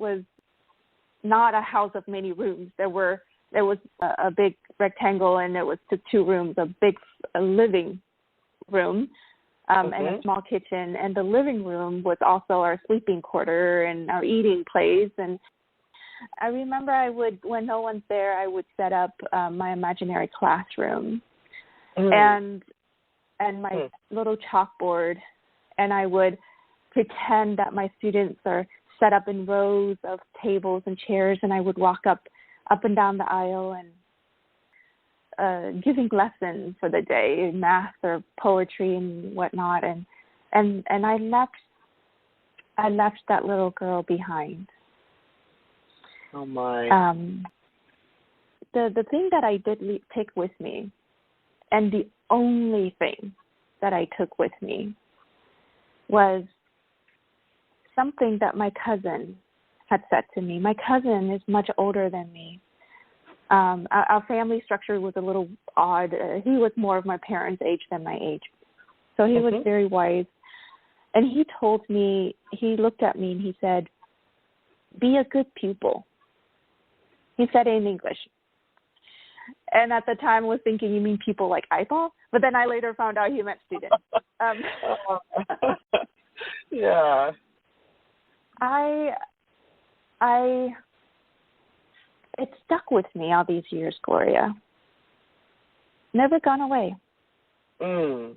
was not a house of many rooms. There was a big rectangle, and it was to 2 rooms, a living room, and a small kitchen. And the living room was also our sleeping quarter and our eating place. And I remember when no one's there, I would set up my imaginary classroom and my little chalkboard, and I would pretend that my students are set up in rows of tables and chairs, and I would walk up and down the aisle and giving lessons for the day, math or poetry and whatnot, and I left that little girl behind. Oh my! The thing that I did take with me, and the only thing that I took with me, was something that my cousin had said to me. My cousin is much older than me. Our family structure was a little odd. He was more of my parents' age than my age. So he was very wise. And he told me, he looked at me and he said, "Be a good pupil." He said it in English. And at the time I was thinking, you mean pupil like eyeball? But then I later found out he meant student. Yeah. It stuck with me all these years, Gloria. Never gone away. Well,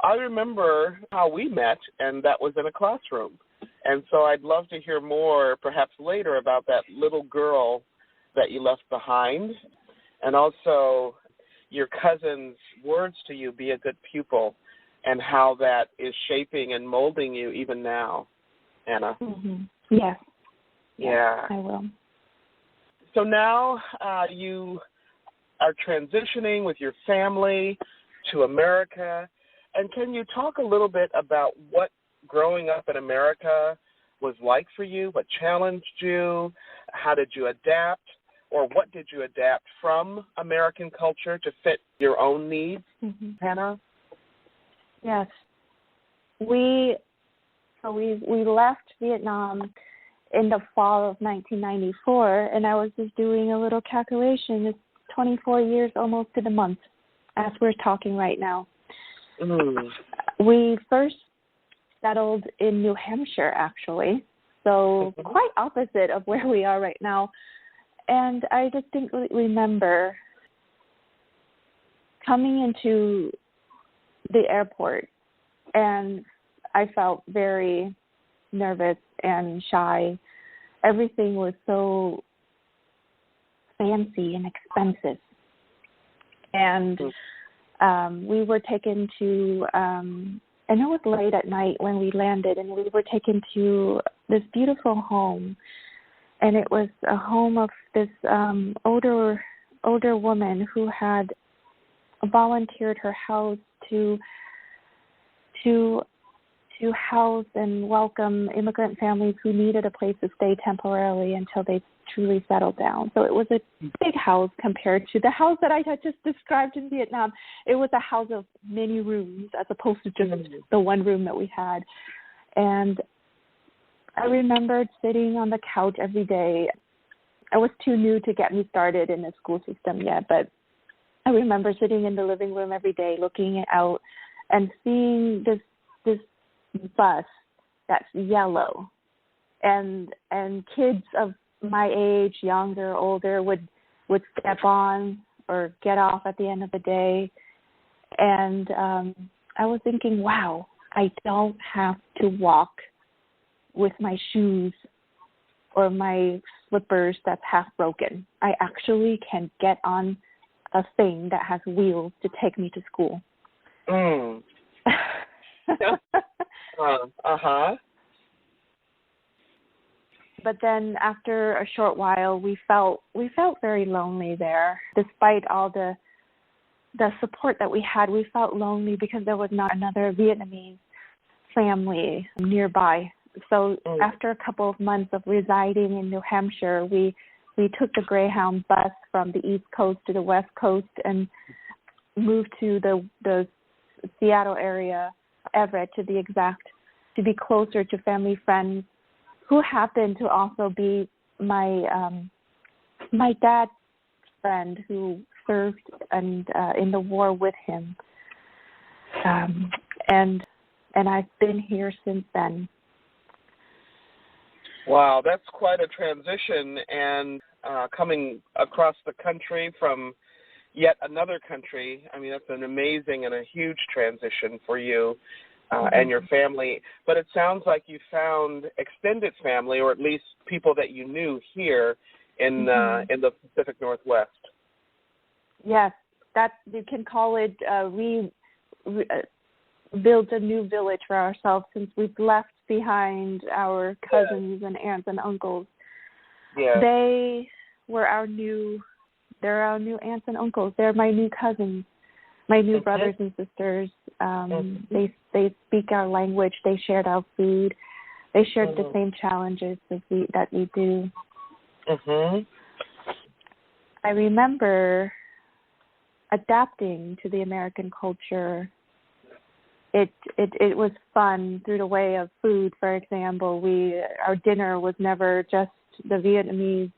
I remember how we met, and that was in a classroom. And so I'd love to hear more, perhaps later, about that little girl that you left behind, and also your cousin's words to you, "Be a good pupil," and how that is shaping and molding you even now, Anna. Yes. Yeah. I will. So now you are transitioning with your family to America. And can you talk a little bit about what growing up in America was like for you? What challenged you? How did you adapt? Or what did you adapt from American culture to fit your own needs, Hannah? Yes. We left Vietnam in the fall of 1994, and I was just doing a little calculation. It's 24 years almost to the month as we're talking right now. We first settled in New Hampshire, actually, so quite opposite of where we are right now. And I distinctly remember coming into the airport, and I felt very nervous and shy. Everything was so fancy and expensive. And we were taken to, and it was late at night when we landed, and we were taken to this beautiful home. And it was a home of this older woman who had volunteered her house to house and welcome immigrant families who needed a place to stay temporarily until they truly settled down. So it was a big house compared to the house that I had just described in Vietnam. It was a house of many rooms as opposed to just the one room that we had. And I remembered sitting on the couch every day. I was too new to get me started in the school system yet, but I remember sitting in the living room every day looking out and seeing this bus that's yellow, and kids of my age, younger, older, would step on or get off at the end of the day. And I was thinking, wow, I don't have to walk with my shoes or my slippers that's half broken. I actually can get on a thing that has wheels to take me to school. But then after a short while, we felt very lonely there. Despite all the support that we had, we felt lonely because there was not another Vietnamese family nearby. So after a couple of months of residing in New Hampshire, we took the Greyhound bus from the East Coast to the West Coast and moved to the Seattle area, Everett to be exact, to be closer to family, friends who happened to also be my my dad's friend who served and in the war with him. And I've been here since then. Wow, that's quite a transition, and coming across the country from yet another country. I mean, that's an amazing and a huge transition for you and your family. But it sounds like you found extended family, or at least people that you knew here in the Pacific Northwest. Yes, that you can call it. We built a new village for ourselves since we've left behind our cousins and aunts and uncles. Yeah. They're our new aunts and uncles. They're my new cousins, my new brothers and sisters. They speak our language. They shared our food. They shared the same challenges that we do. I remember adapting to the American culture. It was fun through the way of food. For example, our dinner was never just the Vietnamese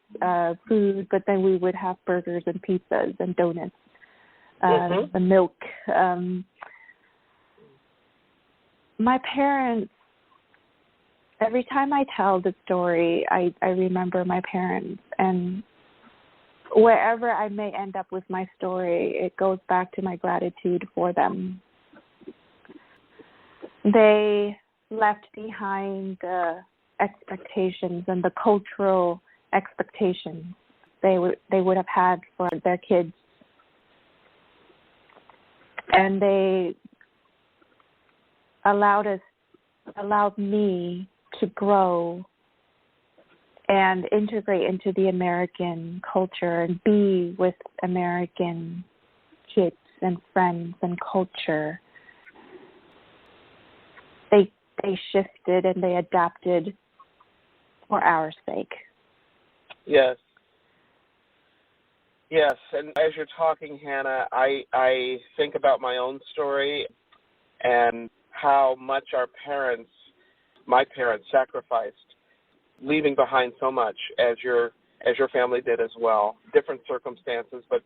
food, but then we would have burgers and pizzas and donuts, the milk. My parents, every time I tell the story, I remember my parents, and wherever I may end up with my story, it goes back to my gratitude for them. They left behind the expectations and the cultural expectations they would have had for their kids, and they allowed me to grow and integrate into the American culture and be with American kids and friends and culture. They shifted and they adapted for our sake. Yes. Yes, and as you're talking, Hannah, I think about my own story and how much my parents sacrificed, leaving behind so much as your family did as well. Different circumstances, but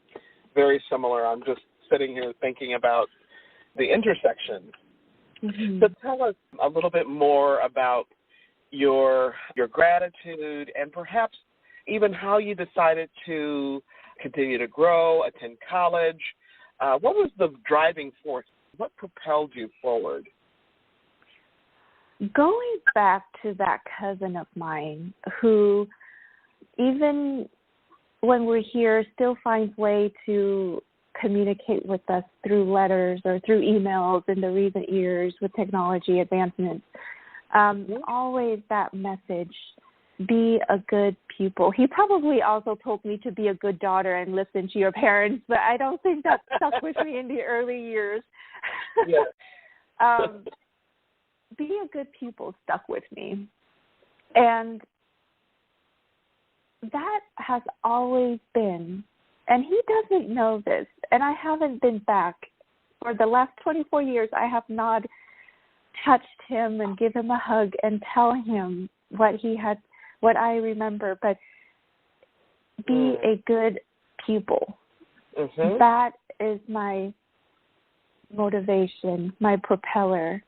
very similar. I'm just sitting here thinking about the intersection. So tell us a little bit more about your gratitude and perhaps even how you decided to continue to grow, attend college. What was the driving force? What propelled you forward? Going back to that cousin of mine who, even when we're here, still finds way to communicate with us through letters or through emails in the recent years with technology advancements. Always that message, be a good pupil. He probably also told me to be a good daughter and listen to your parents, but I don't think that stuck with me in the early years. Yeah. Be a good pupil stuck with me. And that has always been, and he doesn't know this, and I haven't been back. For the last 24 years, I have not touched him and give him a hug and tell him what I remember, but be a good pupil. That is my motivation, my propeller,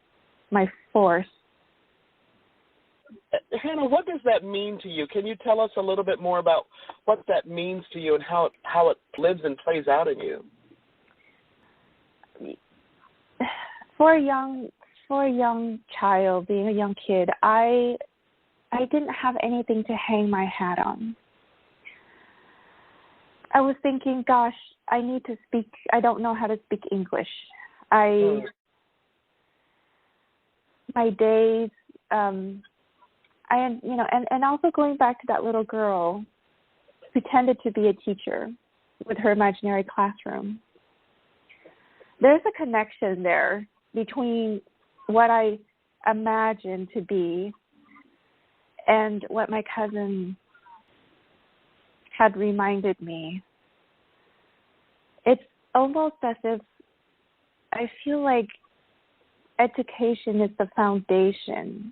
my force. Hannah, what does that mean to you? Can you tell us a little bit more about what that means to you and how it lives and plays out in you? For a young child, being a young kid, I didn't have anything to hang my hat on. I was thinking, gosh, I don't know how to speak English. My days, and also going back to that little girl who pretended to be a teacher with her imaginary classroom. There's a connection there between what I imagined to be and what my cousin had reminded me. It's almost as if I feel like education is the foundation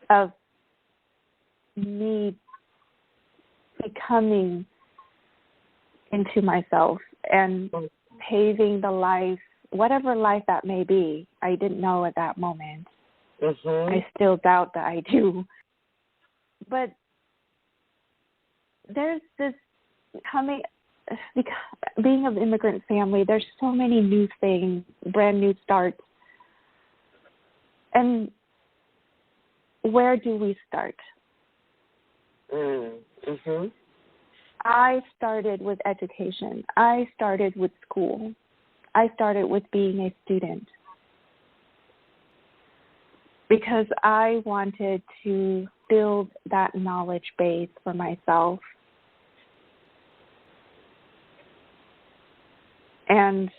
of me becoming into myself and paving the life, whatever life that may be. I didn't know at that moment. I still doubt that I do. But there's this being of immigrant family, there's so many new things, brand new starts. And where do we start? I started with education. I started with school. I started with being a student because I wanted to build that knowledge base for myself. And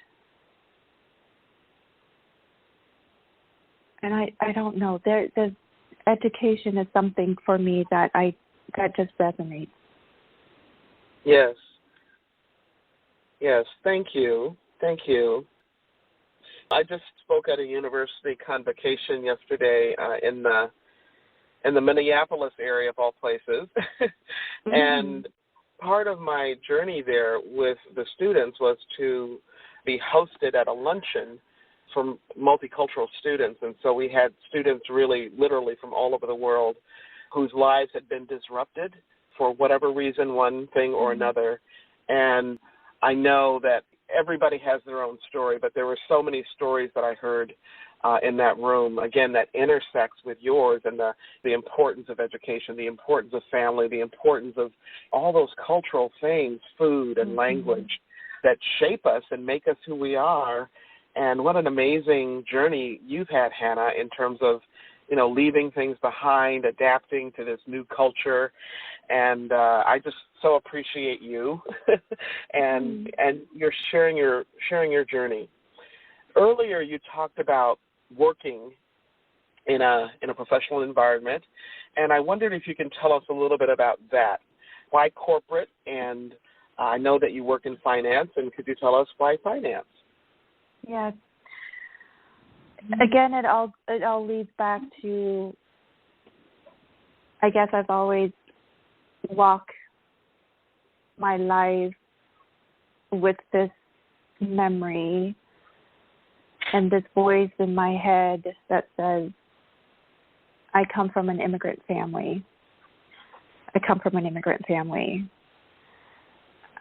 I don't know. There's education is something for me that just resonates. Yes. Yes. Thank you. Thank you. I just spoke at a university convocation yesterday in the Minneapolis area of all places, and part of my journey there with the students was to be hosted at a luncheon for multicultural students. And so we had students really literally from all over the world whose lives had been disrupted for whatever reason, one thing or another. And I know that everybody has their own story, but there were so many stories that I heard in that room, again, that intersects with yours, and the importance of education, the importance of family, the importance of all those cultural things, food and language, that shape us and make us who we are. And what an amazing journey you've had, Hannah, in terms of, you know, leaving things behind, adapting to this new culture. And I just so appreciate you and you're sharing your journey. Earlier you talked about working in a professional environment, and I wondered if you can tell us a little bit about that. Why corporate? And I know that you work in finance, and could you tell us why finance? Yes. Again, it all leads back to, I guess I've always walked my life with this memory and this voice in my head that says, I come from an immigrant family. I come from an immigrant family.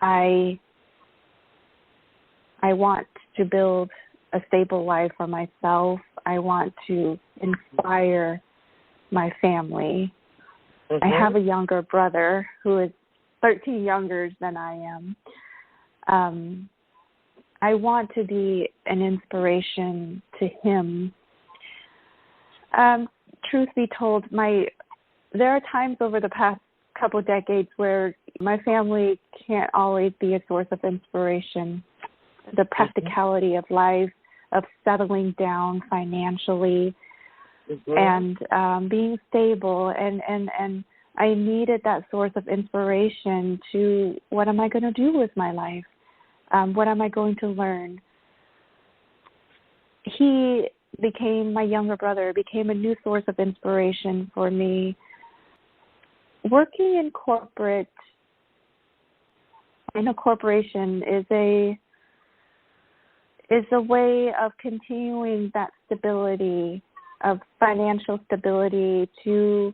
I want to build a stable life for myself. I want to inspire my family. I have a younger brother who is 13 younger than I am. I want to be an inspiration to him. Truth be told, there are times over the past couple decades where my family can't always be a source of inspiration. The practicality of life, of settling down financially, and being stable, and I needed that source of inspiration to, what am I going to do with my life? What am I going to learn? My younger brother became a new source of inspiration for me. Working in a corporation is a way of continuing that stability, of financial stability, to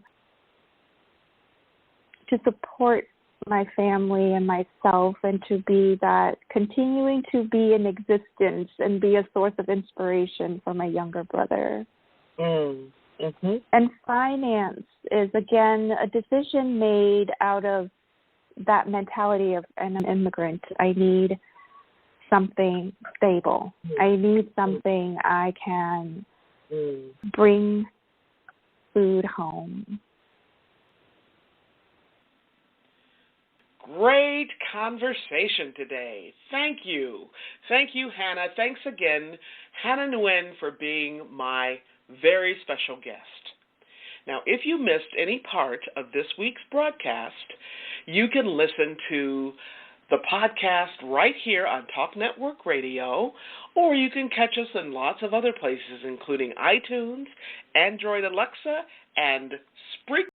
support my family and myself, and to be that, continuing to be in existence and be a source of inspiration for my younger brother. And finance is, again, a decision made out of that mentality of an immigrant. I need something stable. I need something I can bring food home. Great conversation today. Thank you. Thank you, Hannah. Thanks again, Hannah Nguyen, for being my very special guest. Now, if you missed any part of this week's broadcast, you can listen to the podcast right here on Talk Network Radio, or you can catch us in lots of other places, including iTunes, Android Alexa, and Spreaker.